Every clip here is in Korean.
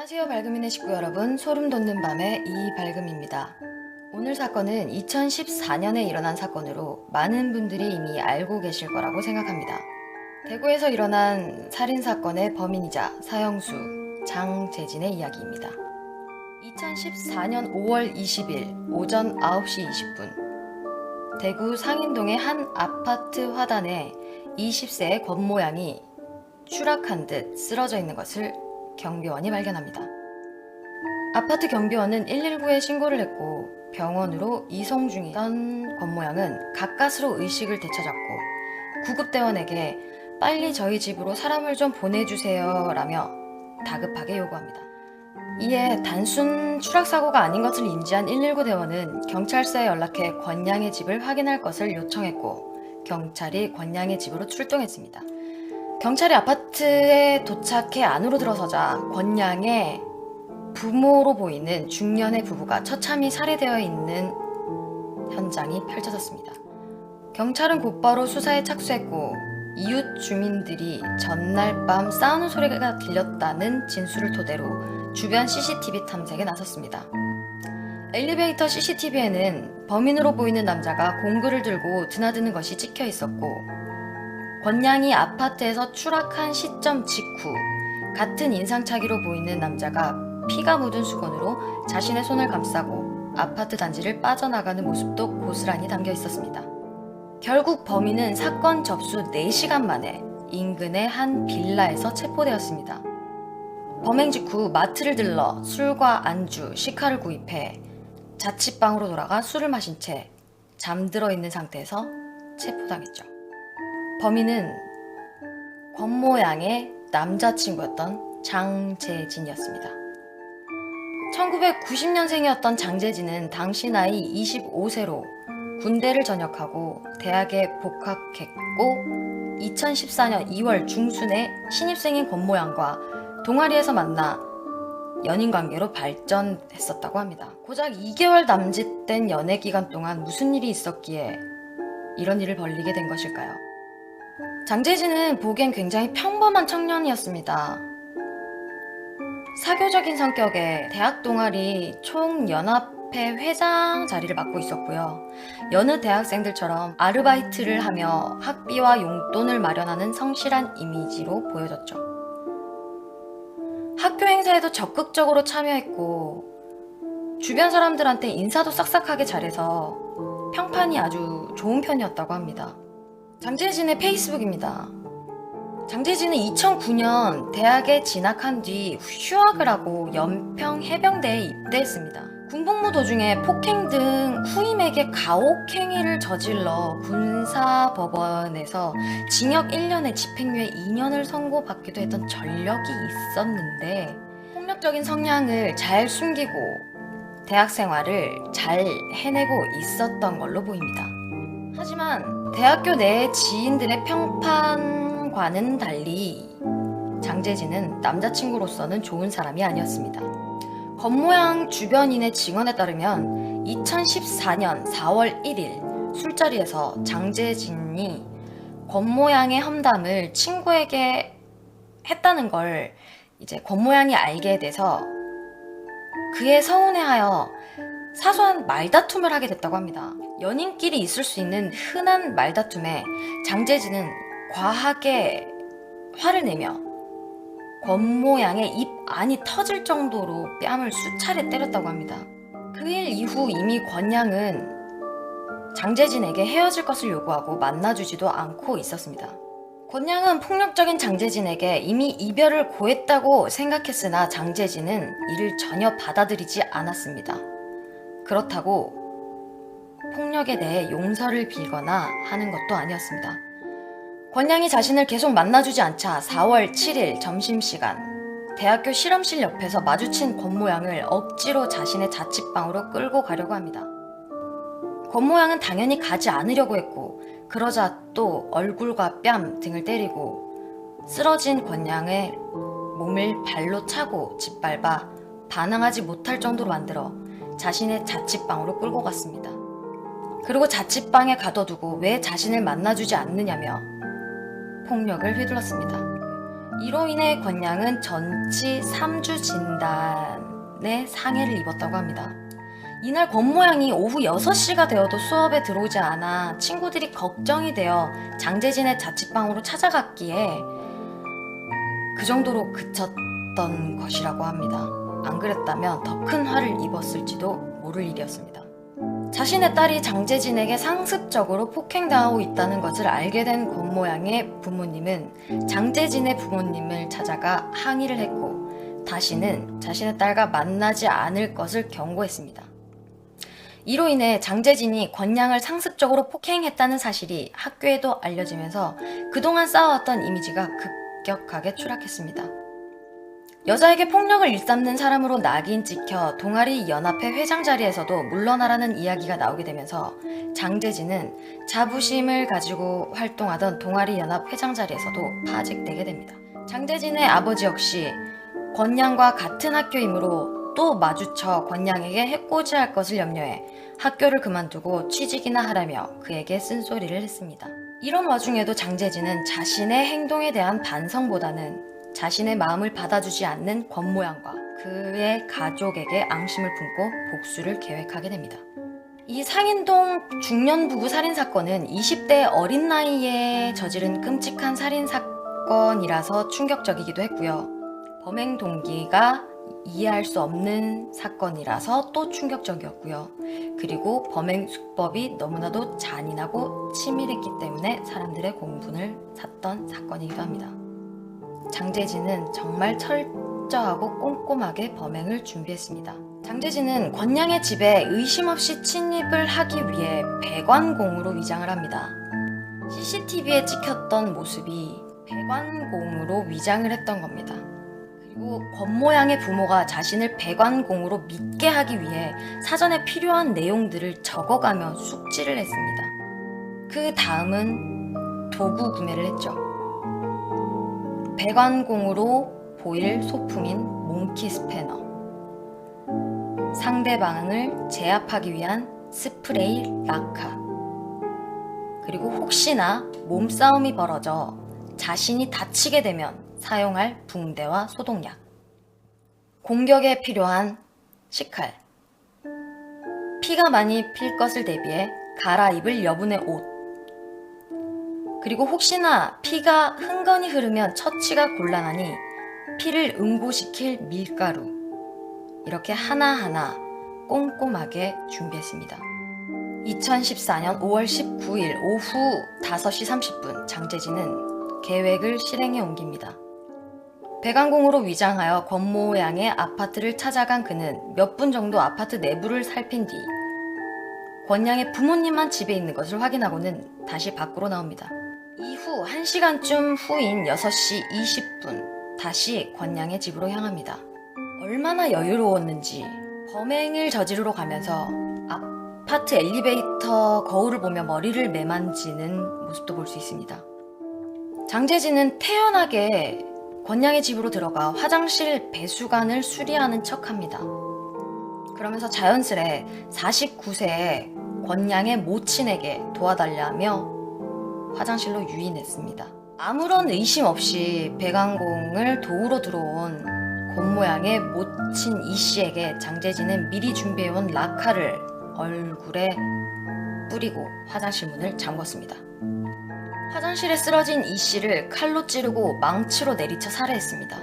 안녕하세요, 밝음이네 식구 여러분. 소름 돋는 밤의 이밝음입니다. 오늘 사건은 2014년에 일어난 사건으로 많은 분들이 이미 알고 계실 거라고 생각합니다. 대구에서 일어난 살인사건의 범인이자 사형수 장재진의 이야기입니다. 2014년 5월 20일 오전 9시 20분 대구 상인동의 한 아파트 화단에 20세의 겉모양이 추락한 듯 쓰러져 있는 것을 경비원이 발견합니다. 아파트 경비원은 119에 신고를 했고 병원으로 이송 중이던 겉모양은 가까스로 의식을 되찾았고 구급대원에게 빨리 저희 집으로 사람을 좀 보내주세요 라며 다급하게 요구합니다. 이에 단순 추락사고가 아닌 것을 인지한 119 대원은 경찰서에 연락해 권양의 집을 확인할 것을 요청했고 경찰이 권양의 집으로 출동했습니다. 경찰이 아파트에 도착해 안으로 들어서자 권양의 부모로 보이는 중년의 부부가 처참히 살해되어 있는 현장이 펼쳐졌습니다. 경찰은 곧바로 수사에 착수했고 이웃 주민들이 전날 밤 싸우는 소리가 들렸다는 진술을 토대로 주변 CCTV 탐색에 나섰습니다. 엘리베이터 CCTV에는 범인으로 보이는 남자가 공구를 들고 드나드는 것이 찍혀 있었고 권양이 아파트에서 추락한 시점 직후 같은 인상착의로 보이는 남자가 피가 묻은 수건으로 자신의 손을 감싸고 아파트 단지를 빠져나가는 모습도 고스란히 담겨 있었습니다. 결국 범인은 사건 접수 4시간 만에 인근의 한 빌라에서 체포되었습니다. 범행 직후 마트를 들러 술과 안주, 식칼을 구입해 자취방으로 돌아가 술을 마신 채 잠들어 있는 상태에서 체포당했죠. 범인은 겉모양의 남자친구였던 장재진이었습니다. 1990년생이었던 장재진은 당시 나이 25세로 군대를 전역하고 대학에 복학했고 2014년 2월 중순에 신입생인 겉모양과 동아리에서 만나 연인관계로 발전했었다고 합니다. 고작 2개월 남짓된 연애 기간 동안 무슨 일이 있었기에 이런 일을 벌이게 된 것일까요? 장재진은 보기엔 굉장히 평범한 청년이었습니다. 사교적인 성격의 대학 동아리 총연합회 회장 자리를 맡고 있었고요. 여느 대학생들처럼 아르바이트를 하며 학비와 용돈을 마련하는 성실한 이미지로 보여졌죠. 학교 행사에도 적극적으로 참여했고 주변 사람들한테 인사도 싹싹하게 잘해서 평판이 아주 좋은 편이었다고 합니다. 장재진의 페이스북입니다. 장재진은 2009년 대학에 진학한 뒤 휴학을 하고 연평 해병대에 입대했습니다. 군복무 도중에 폭행 등 후임에게 가혹행위를 저질러 군사법원에서 징역 1년에 집행유예 2년을 선고받기도 했던 전력이 있었는데 폭력적인 성향을 잘 숨기고 대학 생활을 잘 해내고 있었던 걸로 보입니다. 하지만 대학교 내 지인들의 평판과는 달리 장재진은 남자친구로서는 좋은 사람이 아니었습니다. 겉모양 주변인의 증언에 따르면 2014년 4월 1일 술자리에서 장재진이 겉모양의 험담을 친구에게 했다는 걸 이제 겉모양이 알게 돼서 그에 서운해하여 사소한 말다툼을 하게 됐다고 합니다. 연인끼리 있을 수 있는 흔한 말다툼에 장재진은 과하게 화를 내며 겉모양의 입 안이 터질 정도로 뺨을 수차례 때렸다고 합니다. 그 일 이후 이미 권양은 장재진에게 헤어질 것을 요구하고 만나주지도 않고 있었습니다. 권양은 폭력적인 장재진에게 이미 이별을 고했다고 생각했으나 장재진은 이를 전혀 받아들이지 않았습니다. 그렇다고 폭력에 대해 용서를 빌거나 하는 것도 아니었습니다. 권양이 자신을 계속 만나주지 않자 4월 7일 점심시간 대학교 실험실 옆에서 마주친 겉모양을 억지로 자신의 자취방으로 끌고 가려고 합니다. 겉모양은 당연히 가지 않으려고 했고 그러자 또 얼굴과 뺨 등을 때리고 쓰러진 권양의 몸을 발로 차고 짓밟아 반항하지 못할 정도로 만들어 자신의 자취방으로 끌고 갔습니다. 그리고 자취방에 가둬두고 왜 자신을 만나주지 않느냐며 폭력을 휘둘렀습니다. 이로 인해 권양은 전치 3주 진단의 상해를 입었다고 합니다. 이날 권모양이 오후 6시가 되어도 수업에 들어오지 않아 친구들이 걱정이 되어 장재진의 자취방으로 찾아갔기에 그 정도로 그쳤던 것이라고 합니다. 안 그랬다면 더 큰 화를 입었을지도 모를 일이었습니다. 자신의 딸이 장재진에게 상습적으로 폭행당하고 있다는 것을 알게 된 권모양의 부모님은 장재진의 부모님을 찾아가 항의를 했고 다시는 자신의 딸과 만나지 않을 것을 경고했습니다. 이로 인해 장재진이 권양을 상습적으로 폭행했다는 사실이 학교에도 알려지면서 그동안 쌓아왔던 이미지가 급격하게 추락했습니다. 여자에게 폭력을 일삼는 사람으로 낙인 찍혀 동아리 연합회 회장 자리에서도 물러나라는 이야기가 나오게 되면서 장재진은 자부심을 가지고 활동하던 동아리 연합 회장 자리에서도 파직되게 됩니다. 장재진의 아버지 역시 권양과 같은 학교이므로 또 마주쳐 권양에게 해코지할 것을 염려해 학교를 그만두고 취직이나 하라며 그에게 쓴소리를 했습니다. 이런 와중에도 장재진은 자신의 행동에 대한 반성보다는 자신의 마음을 받아주지 않는 권모양과 그의 가족에게 앙심을 품고 복수를 계획하게 됩니다. 이 상인동 중년 부부 살인사건은 20대 어린 나이에 저지른 끔찍한 살인사건이라서 충격적이기도 했고요. 범행 동기가 이해할 수 없는 사건이라서 또 충격적이었고요. 그리고 범행 수법이 너무나도 잔인하고 치밀했기 때문에 사람들의 공분을 샀던 사건이기도 합니다. 장재진은 정말 철저하고 꼼꼼하게 범행을 준비했습니다. 장재진은 권양의 집에 의심 없이 침입을 하기 위해 배관공으로 위장을 합니다. CCTV에 찍혔던 모습이 배관공으로 위장을 했던 겁니다. 그리고 권모양의 부모가 자신을 배관공으로 믿게 하기 위해 사전에 필요한 내용들을 적어가며 숙지를 했습니다. 그 다음은 도구 구매를 했죠. 배관공으로 보일 소품인 몽키 스패너, 상대방을 제압하기 위한 스프레이 라카, 그리고 혹시나 몸싸움이 벌어져 자신이 다치게 되면 사용할 붕대와 소독약, 공격에 필요한 식칼, 피가 많이 필 것을 대비해 갈아입을 여분의 옷, 그리고 혹시나 피가 흥건히 흐르면 처치가 곤란하니 피를 응고시킬 밀가루, 이렇게 하나하나 꼼꼼하게 준비했습니다. 2014년 5월 19일 오후 5시 30분 장재진은 계획을 실행에 옮깁니다. 배관공으로 위장하여 권모양의 아파트를 찾아간 그는 몇 분 정도 아파트 내부를 살핀 뒤 권양의 부모님만 집에 있는 것을 확인하고는 다시 밖으로 나옵니다. 이후 1시간쯤 후인 6시 20분 다시 권양의 집으로 향합니다. 얼마나 여유로웠는지 범행을 저지르러 가면서 아파트 엘리베이터 거울을 보며 머리를 매만지는 모습도 볼 수 있습니다. 장재진은 태연하게 권양의 집으로 들어가 화장실 배수관을 수리하는 척합니다. 그러면서 자연스레 49세의 권양의 모친에게 도와달라며 화장실로 유인했습니다. 아무런 의심 없이 배관공을 도우러 들어온 권모양의 모친 이씨에게 장재진은 미리 준비해온 라카를 얼굴에 뿌리고 화장실 문을 잠궜습니다. 화장실에 쓰러진 이씨를 칼로 찌르고 망치로 내리쳐 살해했습니다.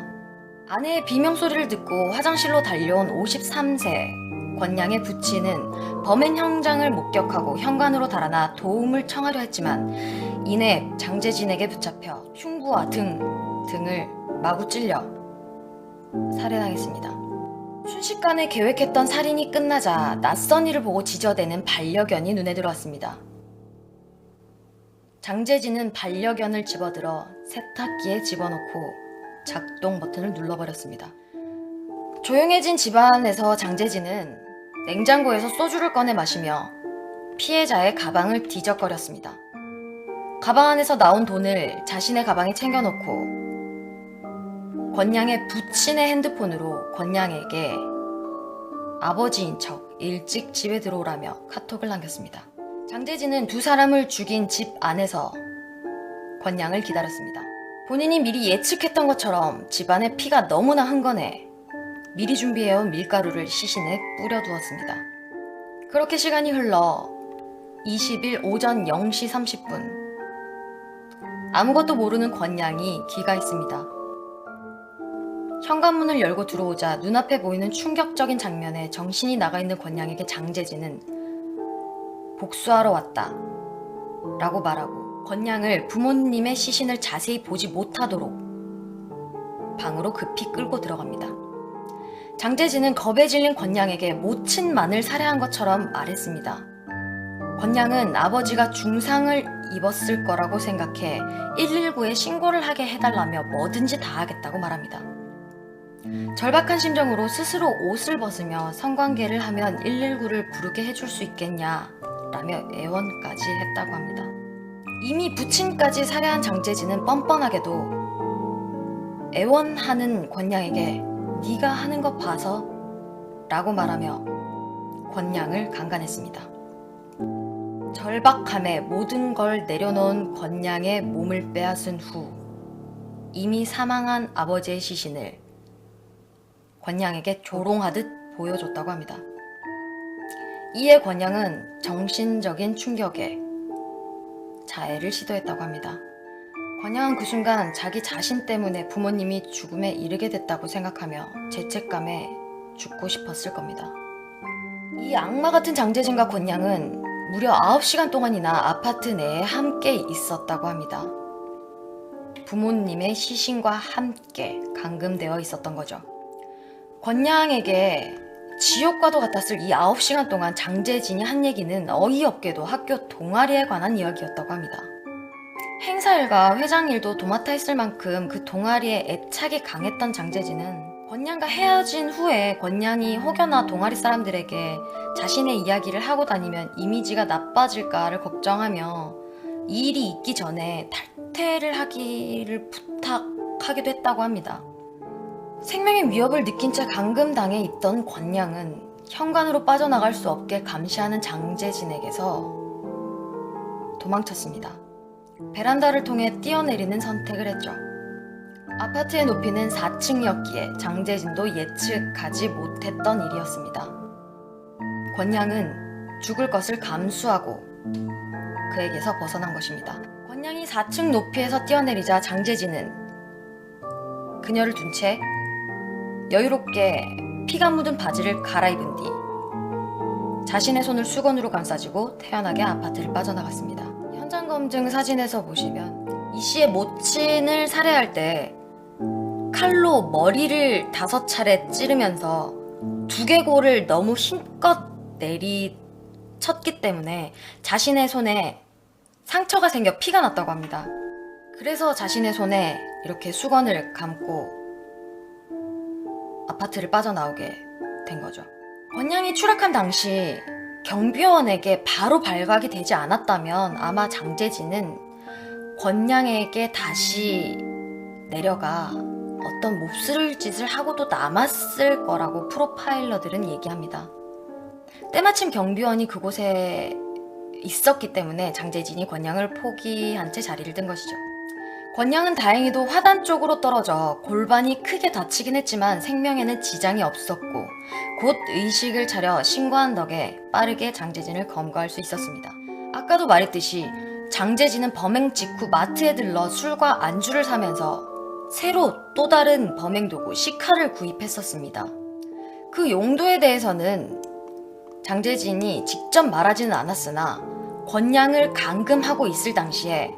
아내의 비명소리를 듣고 화장실로 달려온 53세 권양의 부친은 범행 현장을 목격하고 현관으로 달아나 도움을 청하려 했지만 이내 장재진에게 붙잡혀 흉부와 등을 마구 찔려 살해당했습니다. 순식간에 계획했던 살인이 끝나자 낯선 이를 보고 지저대는 반려견이 눈에 들어왔습니다. 장재진은 반려견을 집어들어 세탁기에 집어넣고 작동 버튼을 눌러버렸습니다. 조용해진 집안에서 장재진은 냉장고에서 소주를 꺼내 마시며 피해자의 가방을 뒤적거렸습니다. 가방 안에서 나온 돈을 자신의 가방에 챙겨놓고 권양의 부친의 핸드폰으로 권양에게 아버지인 척 일찍 집에 들어오라며 카톡을 남겼습니다. 장재진은 두 사람을 죽인 집 안에서 권양을 기다렸습니다. 본인이 미리 예측했던 것처럼 집안에 피가 너무나 흥건해 미리 준비해온 밀가루를 시신에 뿌려두었습니다. 그렇게 시간이 흘러 20일 오전 0시 30분. 아무것도 모르는 권양이 귀가했습니다. 현관문을 열고 들어오자 눈앞에 보이는 충격적인 장면에 정신이 나가 있는 권양에게 장재진은 복수하러 왔다 라고 말하고 권양을 부모님의 시신을 자세히 보지 못하도록 방으로 급히 끌고 들어갑니다. 장재진은 겁에 질린 권양에게 모친 마늘 살해한 것처럼 말했습니다. 권양은 아버지가 중상을 입었을 거라고 생각해 119에 신고를 하게 해달라며 뭐든지 다 하겠다고 말합니다. 절박한 심정으로 스스로 옷을 벗으며 성관계를 하면 119를 부르게 해줄 수 있겠냐 라며 애원까지 했다고 합니다. 이미 부친까지 살해한 장재진은 뻔뻔하게도 애원하는 권양에게 네가 하는 것 봐서 라고 말하며 권양을 강간했습니다. 절박함에 모든 걸 내려놓은 권양의 몸을 빼앗은 후 이미 사망한 아버지의 시신을 권양에게 조롱하듯 보여줬다고 합니다. 이에 권양은 정신적인 충격에 자해를 시도했다고 합니다. 권양은 그 순간 자기 자신 때문에 부모님이 죽음에 이르게 됐다고 생각하며 죄책감에 죽고 싶었을 겁니다. 이 악마 같은 장재진과 권양은 무려 9시간 동안이나 아파트 내에 함께 있었다고 합니다. 부모님의 시신과 함께 감금되어 있었던 거죠. 권양에게 지옥과도 같았을 이 9시간 동안 장재진이 한 얘기는 어이없게도 학교 동아리에 관한 이야기였다고 합니다. 행사 일과 회장 일도 도맡아 했을 만큼 그 동아리에 애착이 강했던 장재진은 권양과 헤어진 후에 권양이 혹여나 동아리 사람들에게 자신의 이야기를 하고 다니면 이미지가 나빠질까를 걱정하며 이 일이 있기 전에 탈퇴를 하기를 부탁하기도 했다고 합니다. 생명의 위협을 느낀 채 감금당해 있던 권양은 현관으로 빠져나갈 수 없게 감시하는 장재진에게서 도망쳤습니다. 베란다를 통해 뛰어내리는 선택을 했죠. 아파트의 높이는 4층이었기에 장재진도 예측하지 못했던 일이었습니다. 권양은 죽을 것을 감수하고 그에게서 벗어난 것입니다. 권양이 4층 높이에서 뛰어내리자 장재진은 그녀를 둔 채 여유롭게 피가 묻은 바지를 갈아입은 뒤 자신의 손을 수건으로 감싸주고 태연하게 아파트를 빠져나갔습니다. 현장 검증 사진에서 보시면 이 씨의 모친을 살해할 때 칼로 머리를 5차례 찌르면서 두개골을 너무 힘껏 내리쳤기 때문에 자신의 손에 상처가 생겨 피가 났다고 합니다. 그래서 자신의 손에 이렇게 수건을 감고 아파트를 빠져나오게 된 거죠. 권양이 추락한 당시 경비원에게 바로 발각이 되지 않았다면 아마 장재진은 권양에게 다시 내려가 어떤 몹쓸 짓을 하고도 남았을 거라고 프로파일러들은 얘기합니다. 때마침 경비원이 그곳에 있었기 때문에 장재진이 권양을 포기한 채 자리를 뜬 것이죠. 권양은 다행히도 화단 쪽으로 떨어져 골반이 크게 다치긴 했지만 생명에는 지장이 없었고 곧 의식을 차려 신고한 덕에 빠르게 장재진을 검거할 수 있었습니다. 아까도 말했듯이 장재진은 범행 직후 마트에 들러 술과 안주를 사면서 새로 또 다른 범행 도구 시카를 구입했었습니다. 그 용도에 대해서는 장재진이 직접 말하지는 않았으나 권양을 감금하고 있을 당시에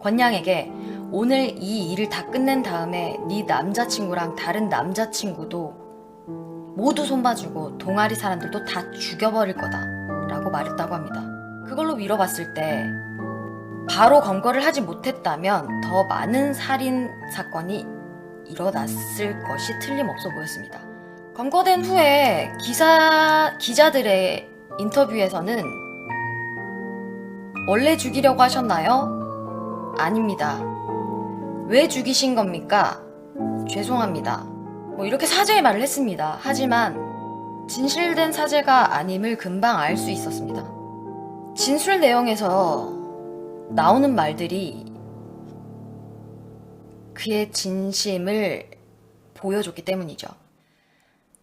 권양에게 오늘 이 일을 다 끝낸 다음에 네 남자친구랑 다른 남자친구도 모두 손봐주고 동아리 사람들도 다 죽여버릴 거다 라고 말했다고 합니다. 그걸로 미뤄봤을 때 바로 검거를 하지 못했다면 더 많은 살인 사건이 일어났을 것이 틀림없어 보였습니다. 검거된 후에 기자들의 인터뷰에서는 원래 죽이려고 하셨나요? 아닙니다. 왜 죽이신 겁니까? 죄송합니다. 뭐 이렇게 사죄의 말을 했습니다. 하지만 진실된 사죄가 아님을 금방 알 수 있었습니다. 진술 내용에서 나오는 말들이 그의 진심을 보여줬기 때문이죠.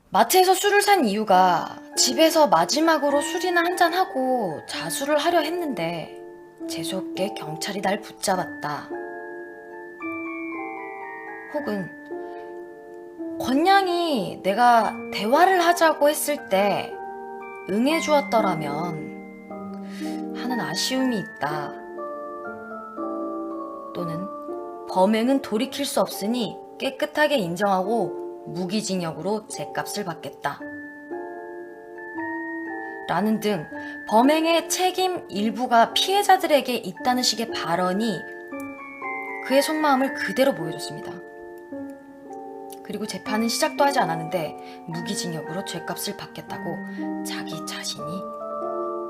마트에서 술을 산 이유가 집에서 마지막으로 술이나 한잔하고 자수를 하려 했는데 재수없게 경찰이 날 붙잡았다. 혹은 권양이 내가 대화를 하자고 했을 때 응해주었더라면 하는 아쉬움이 있다. 또는 범행은 돌이킬 수 없으니 깨끗하게 인정하고 무기징역으로 죗값을 받겠다. 라는 등 범행의 책임 일부가 피해자들에게 있다는 식의 발언이 그의 속마음을 그대로 보여줬습니다. 그리고 재판은 시작도 하지 않았는데 무기징역으로 죗값을 받겠다고 자기 자신이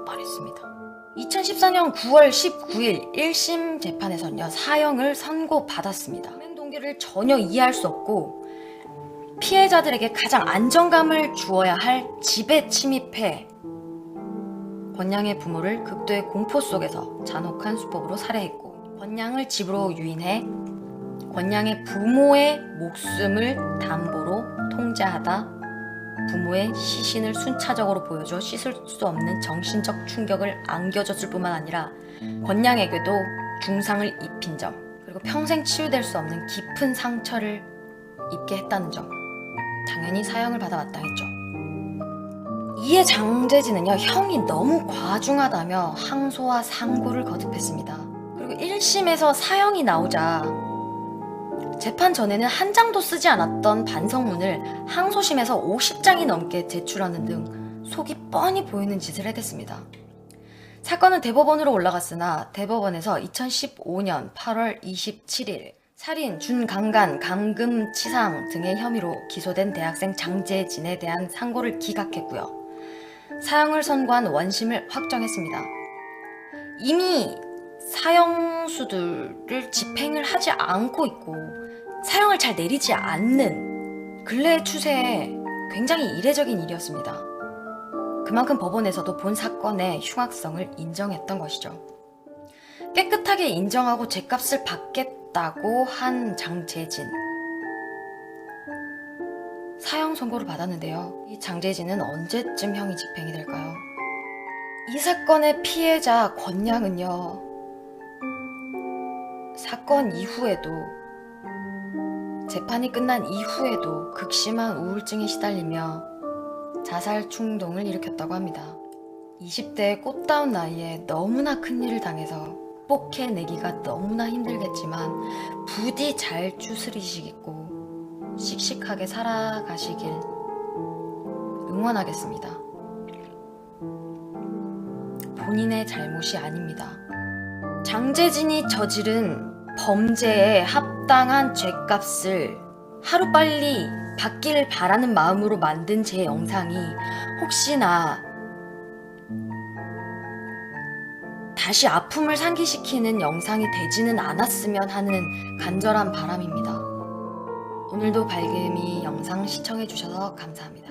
말했습니다. 2014년 9월 19일 1심 재판에서는요, 사형을 선고받았습니다. 범행 동기를 전혀 이해할 수 없고 피해자들에게 가장 안정감을 주어야 할 집에 침입해 권양의 부모를 극도의 공포 속에서 잔혹한 수법으로 살해했고, 권양을 집으로 유인해 권양의 부모의 목숨을 담보로 통제하다 부모의 시신을 순차적으로 보여줘 씻을 수 없는 정신적 충격을 안겨줬을 뿐만 아니라 권양에게도 중상을 입힌 점, 그리고 평생 치유될 수 없는 깊은 상처를 입게 했다는 점, 당연히 사형을 받아 마땅했죠. 이에 장재진은요, 형이 너무 과중하다며 항소와 상고를 거듭했습니다. 그리고 1심에서 사형이 나오자 재판 전에는 한 장도 쓰지 않았던 반성문을 항소심에서 50장이 넘게 제출하는 등 속이 뻔히 보이는 짓을 해댔습니다. 사건은 대법원으로 올라갔으나 대법원에서 2015년 8월 27일 살인, 준강간, 감금치상 등의 혐의로 기소된 대학생 장재진에 대한 상고를 기각했고요. 사형을 선고한 원심을 확정했습니다. 이미 사형수들을 집행을 하지 않고 있고 사형을 잘 내리지 않는 근래의 추세에 굉장히 이례적인 일이었습니다. 그만큼 법원에서도 본 사건의 흉악성을 인정했던 것이죠. 깨끗하게 인정하고 죗값을 받겠다고 한 장재진, 사형 선고를 받았는데요. 이 장재진은 언제쯤 형이 집행이 될까요? 이 사건의 피해자 권양은요, 사건 이후에도, 재판이 끝난 이후에도 극심한 우울증에 시달리며 자살 충동을 일으켰다고 합니다. 20대의 꽃다운 나이에 너무나 큰 일을 당해서 극복해내기가 너무나 힘들겠지만 부디 잘 추스리시고 씩씩하게 살아가시길 응원하겠습니다. 본인의 잘못이 아닙니다. 장재진이 저지른 범죄에 합당한 죗값을 하루빨리 받길 바라는 마음으로 만든 제 영상이 혹시나 다시 아픔을 상기시키는 영상이 되지는 않았으면 하는 간절한 바람입니다. 오늘도 밝음이 영상 시청해주셔서 감사합니다.